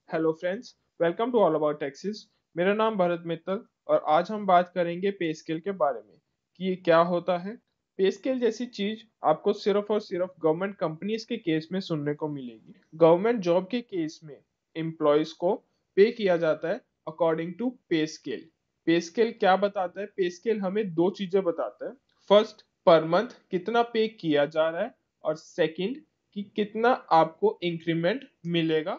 Hello friends, welcome to all about taxes. मेरा नाम भरत मित्तल और आज हम बात करेंगे पे स्केल के बारे में कि ये क्या होता है। पे स्केल जैसी चीज आपको सिर्फ और सिर्फ गवर्नमेंट कंपनीज के केस में सुनने को मिलेगी। गवर्नमेंट जॉब के केस में एम्प्लॉयज को पे किया जाता है according to pay scale. Pay scale क्या बताता है? पे स्केल हमें दो चीजें बताता है। फर्स्ट, पर मंथ कितना पे किया जा रहा है, और सेकंड कि कितना आपको इंक्रीमेंट मिलेगा।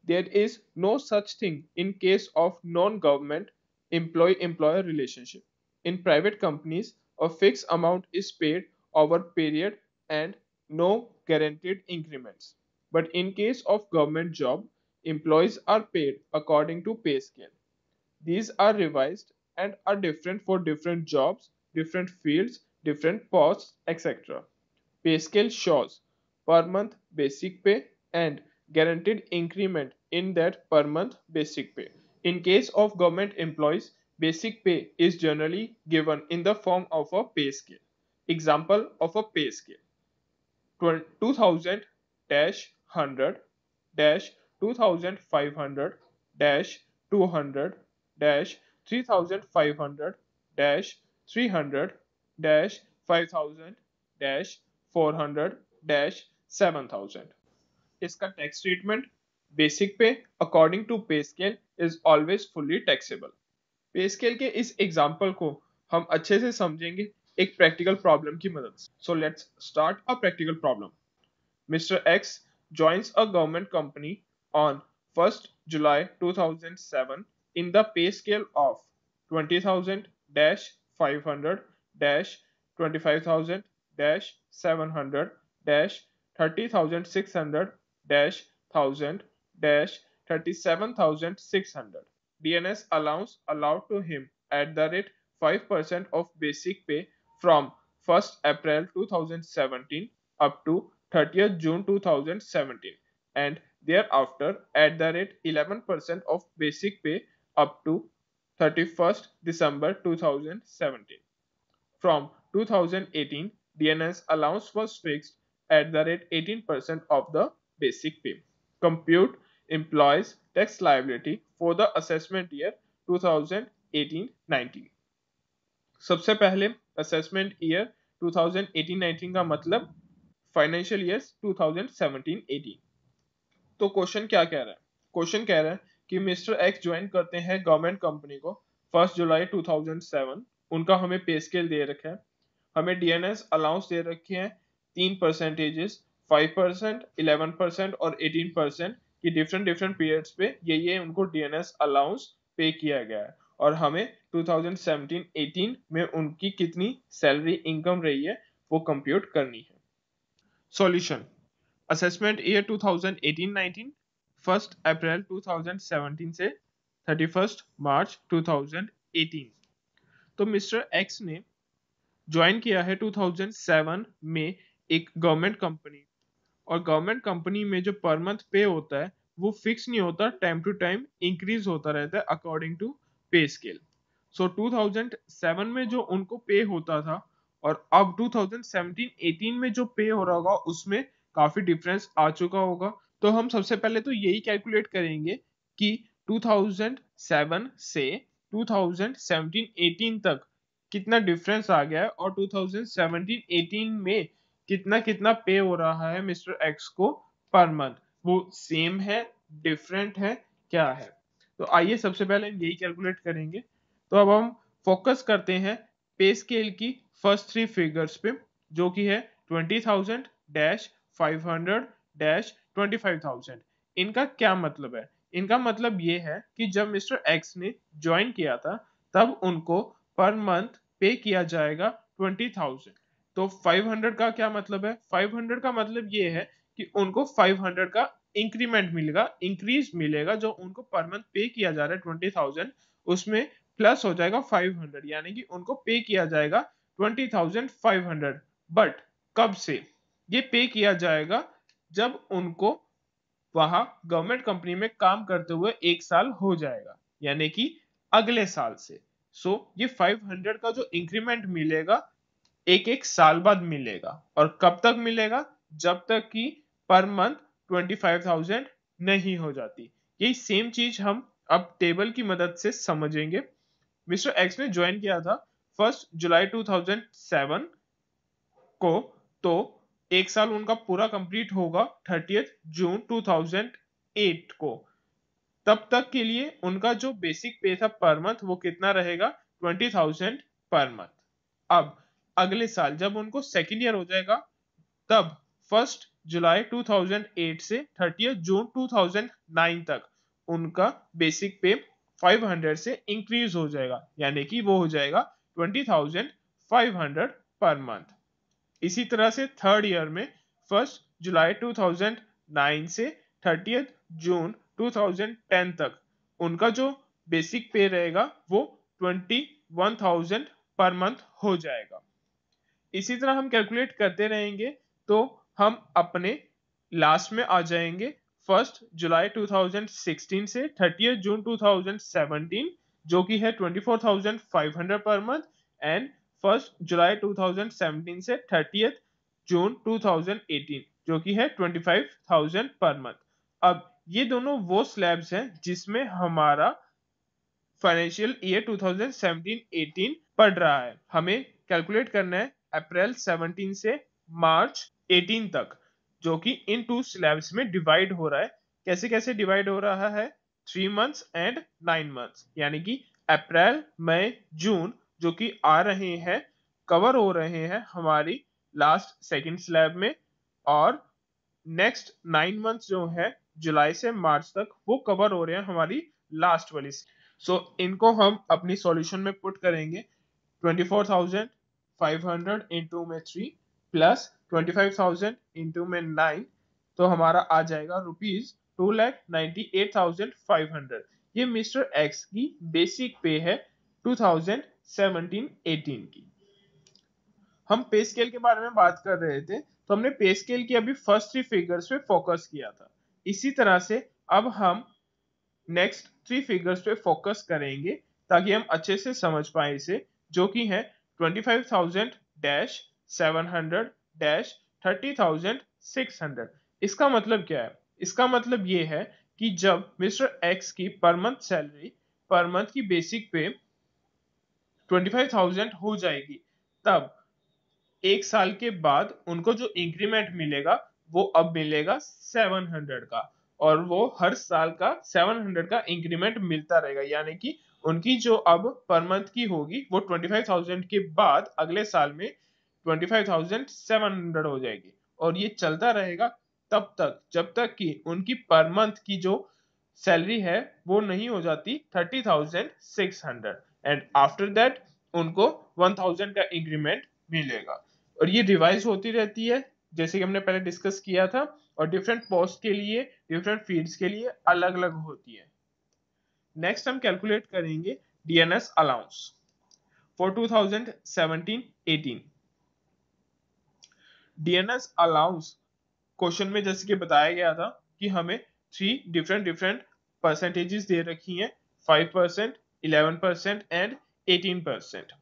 There is no such thing in case of non-government employee-employer relationship. In private companies, a fixed amount is paid over period and no guaranteed increments. But in case of government job, employees are paid according to pay scale. These are revised and are different for different jobs, different fields, different posts, etc. Pay scale shows per month basic pay and guaranteed increment in that per month basic pay. In case of government employees, basic pay is generally given in the form of a pay scale. Example of a pay scale: 2000 100 2500 200 3500 300 5000 400 7000। इसका tax treatment: basic pay according to pay scale is always fully taxable. Pay scale के इस example को हम अच्छे से समझेंगे एक practical problem की मदद से। So let's start a practical problem. Mr. X joins a government company on 1st July 2007 in the pay scale of 20,000 500 25,000 700 30,600 1000 37,600. DNS allowance allowed to him at the rate 5% of basic pay from 1st April 2017 up to 30th June 2017, and thereafter at the rate 11% of basic pay up to 31st December 2017. From 2018, DNS allowance was fixed at the rate 18% of the basic pay. Compute employees tax liability for the assessment year 2018-19। सबसे पहले assessment year 2018-19 का मतलब financial year 2017-18। तो question क्या कह रहा है? Question कह रहा है कि मिस्टर एक्स ज्वाइन करते हैं गवर्नमेंट कंपनी को 1 जुलाई 2007। उनका हमें पे स्केल दे रखा है, हमें डीएनएस अलाउंस दे रखे हैं 3%, 5%, 11% और 18% की डिफरेंट डिफरेंट पीरियड्स पे ये उनको डीएनएस अलाउंस पे किया गया है, और हमें 2017-18 में उनकी कितनी सैलरी इनकम रही है वो कंप्यूट करनी है। सॉल्यूशन: असेसमेंट ईयर 2018-19 1 अप्रैल 2017 से 31 मार्च 2018। तो मिस्टर एक्स ने ज्वाइन किया है 2007 में एक गवर्नमेंट कंपनी, और गवर्नमेंट कंपनी में जो पर मंथ पे होता है वो फिक्स नहीं होता, टाइम टू टाइम इंक्रीज होता रहता है अकॉर्डिंग टू पे स्केल। सो 2007 में जो उनको पे होता था और अब 2017-18 में जो पे हो रहा होगा उसमें काफी डिफरेंस आ चुका होगा। तो हम सबसे पहले तो यही कैलकुलेट करेंगे कि 2007 से 2017-18 तक कितना डिफरेंस आ गया है, और 2017-18 में कितना कितना पे हो रहा है मिस्टर एक्स को पर मंथ, वो सेम है, डिफरेंट है, क्या है। तो आइए सबसे पहले हम यही कैलकुलेट करेंगे। तो अब हम फोकस करते हैं पे स्केल की फर्स्ट थ्री फिगर्स पे, जो कि है 20,000 500 25,000। इनका क्या मतलब है? इनका मतलब ये है कि जब मिस्टर एक्स ने ज्वाइन किया था तब उनको पर मंथ पे किया जाएगा 20,000। तो 500 का क्या मतलब है? 500 का मतलब ये है कि उनको 500 का इंक्रीमेंट मिलेगा, इंक्रीज मिलेगा, जो उनको पर मंथ पे किया जा रहा है 20,000 उसमें प्लस हो जाएगा 500, यानी कि उनको पे किया जाएगा 20,500। बट कब से ये पे किया जाएगा? जब उनको वहां गवर्नमेंट कंपनी में काम करते हुए 1 साल हो जाएगा, यानी कि अगले साल से। सो ये 500 का जो इंक्रीमेंट मिलेगा एक एक साल बाद मिलेगा, और कब तक मिलेगा? जब तक कि पर मंथ 25,000 नहीं हो जाती, यही सेम चीज हम अब टेबल की मदद से समझेंगे। मिस्टर एक्स ने ज्वाइन किया था 1 जुलाई 2007 को, तो एक साल उनका पूरा कंप्लीट होगा 30 जून 2008 को। तब तक के लिए उनका जो बेसिक पे था पर मंथ वो कितना रहेगा, 20,000 पर मंथ। अब अगले साल जब उनको सेकेंड ईयर हो जाएगा, तब 1 जुलाई 2008 से 30 जून 2009 तक उनका बेसिक पे 500 से इंक्रीज हो जाएगा, यानी कि वो हो जाएगा 20,500 पर मंथ। इसी तरह से थर्ड ईयर में 1 जुलाई 2009 से 30 जून 2010 तक उनका जो बेसिक पे रहेगा वो 21,000 पर मंथ हो जाएगा। इसी तरह हम कैलकुलेट करते रहेंगे तो हम अपने लास्ट में आ जाएंगे 1 जुलाई 2016 से 30 जून 2017, जो कि है 24,500 पर मंथ, एंड 1 जुलाई 2017 से 30 जून 2018, जो कि है 25,000 पर मंथ। अब ये दोनों वो स्लैब्स हैं जिसमें हमारा फाइनेंशियल ईयर 2017-18 पढ़ रहा है। हमें कैलकुलेट करना है अप्रैल 17 से मार्च 18 तक, जो कि इन टू स्लैब्स में डिवाइड हो रहा है। कैसे कैसे डिवाइड हो रहा है, 3 मंथ्स एंड 9 मंथ्स, यानी कि अप्रैल मई जून जो कि आ रहे हैं कवर हो रहे हैं हमारी लास्ट सेकंड स्लैब में, और नेक्स्ट 9 मंथ्स जो है जुलाई से मार्च तक वो कवर हो रहे हैं हमारी लास्ट वाली। सो इनको हम अपनी सॉल्यूशन में पुट करेंगे। 24,500 इंटू में 3 प्लस 25,000 इंटू में 9, तो हमारा आ जाएगा ₹2,98,500। ये मिस्टर एक्स की बेसिक पे है 2017-18 की। हम पे स्केल के बारे में बात कर रहे थे, तो हमने पे स्केल की अभी फर्स्ट 3 फिगर्स पे फोकस किया था। इसी तरह से अब हम नेक्स्ट 3 फिगर्स पे फोकस करेंगे ताकि हम अच्छे से समझ पाए इसे, जो कि है 25,000-700-30,600। इसका मतलब क्या है? इसका मतलब ये है कि जब मिस्टर एक्स की per month salary per month की बेसिक पे 25,000 हो जाएगी, तब एक साल के बाद उनको जो इंक्रीमेंट मिलेगा वो अब मिलेगा 700 का, और वो हर साल का 700 का इंक्रीमेंट मिलता रहेगा, यानी कि उनकी जो अब पर मंथ की होगी वो 25,000 के बाद अगले साल में 25,700 हो जाएगी, और ये चलता रहेगा तब तक जब तक कि उनकी पर मंथ की जो सैलरी है वो नहीं हो जाती 30,600, एंड आफ्टर दैट उनको 1,000 का इंक्रीमेंट मिलेगा। और ये रिवाइज होती रहती है जैसे कि हमने पहले डिस्कस किया था, और डिफरेंट पोस्ट के लिए डिफरेंट फील्ड्स के लिए अलग अलग होती है। नेक्स्ट हम कैलकुलेट करेंगे DNS allowance for 2017-18। DNS allowance question में जैसे कि बताया गया था कि हमें 3 डिफरेंट डिफरेंट परसेंटेजेस दे रखी हैं, 5%, 11% एंड 18%।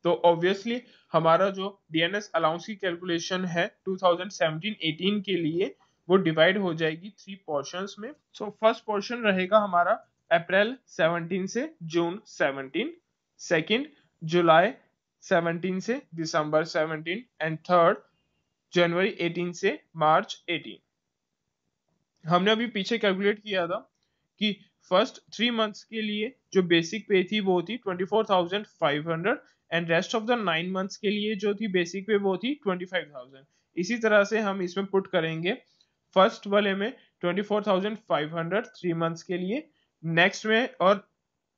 तो ऑब्वियसली हमारा जो डीएनएस अलाउंस की कैलकुलेशन है 2017-18 के लिए वो डिवाइड हो जाएगी 3 पोर्शंस में। सो फर्स्ट पोर्शन रहेगा हमारा अप्रैल 17 से जून 17, सेकंड जुलाई 17 से दिसंबर 17, एंड थर्ड जनवरी 18 से मार्च 18। हमने अभी पीछे कैलकुलेट किया था कि फर्स्ट 3 मंथ्स के लिए जो बेसिक पे थी वो थी 24,500, and rest of the 9 months के लिए जो थी बेसिक पे वो थी 25,000। इसी तरह से हम इसमें पुट करेंगे फर्स्ट वाले में 24,500 3 मंथ्स के लिए, नेक्स्ट में और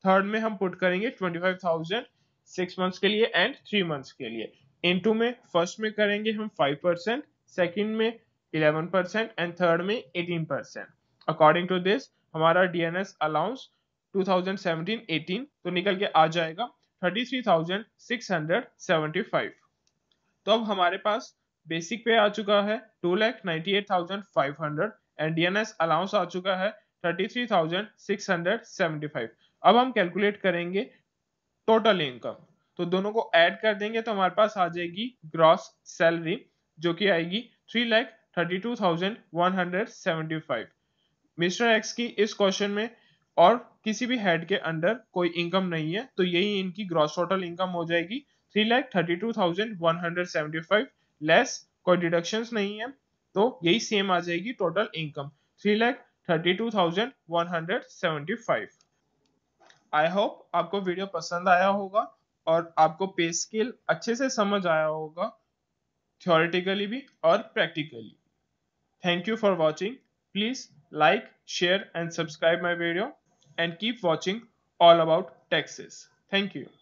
थर्ड में हम पुट करेंगे 25,000 6 मंथ्स के लिए एंड 3 मंथ्स के लिए। इनटू में फर्स्ट में करेंगे हम 5%, सेकंड में 11% एंड थर्ड में 18%। अकॉर्डिंग टू दिस हमारा डीएनएस अलाउंस 2017-18 तो निकल के आ जाएगा 33,675। तो अब हमारे पास बेसिक पे आ चुका है 2,98,500 एंड डीएनएस अलाउंस आ चुका है 33,675। अब हम कैलकुलेट करेंगे टोटल इनकम, तो दोनों को ऐड कर देंगे तो हमारे पास आ जाएगी ग्रॉस सैलरी, जो कि आएगी 3,32,175। मिस्टर एक्स की इस क्वेश्चन में और किसी भी हेड के अंडर कोई इनकम नहीं है, तो यही इनकी ग्रॉस टोटल इनकम हो जाएगी 3,32,175 लेस कोई डिडक्शंस नहीं है, तो यही सेम आ जाएगी टोटल इनकम 3,32,175। आई होप आपको वीडियो पसंद आया होगा और आपको पे स्केल अच्छे से समझ आया होगा, theoretically भी और practically. Thank you for watching. Please like, share and subscribe my video and keep watching all about taxes. Thank you.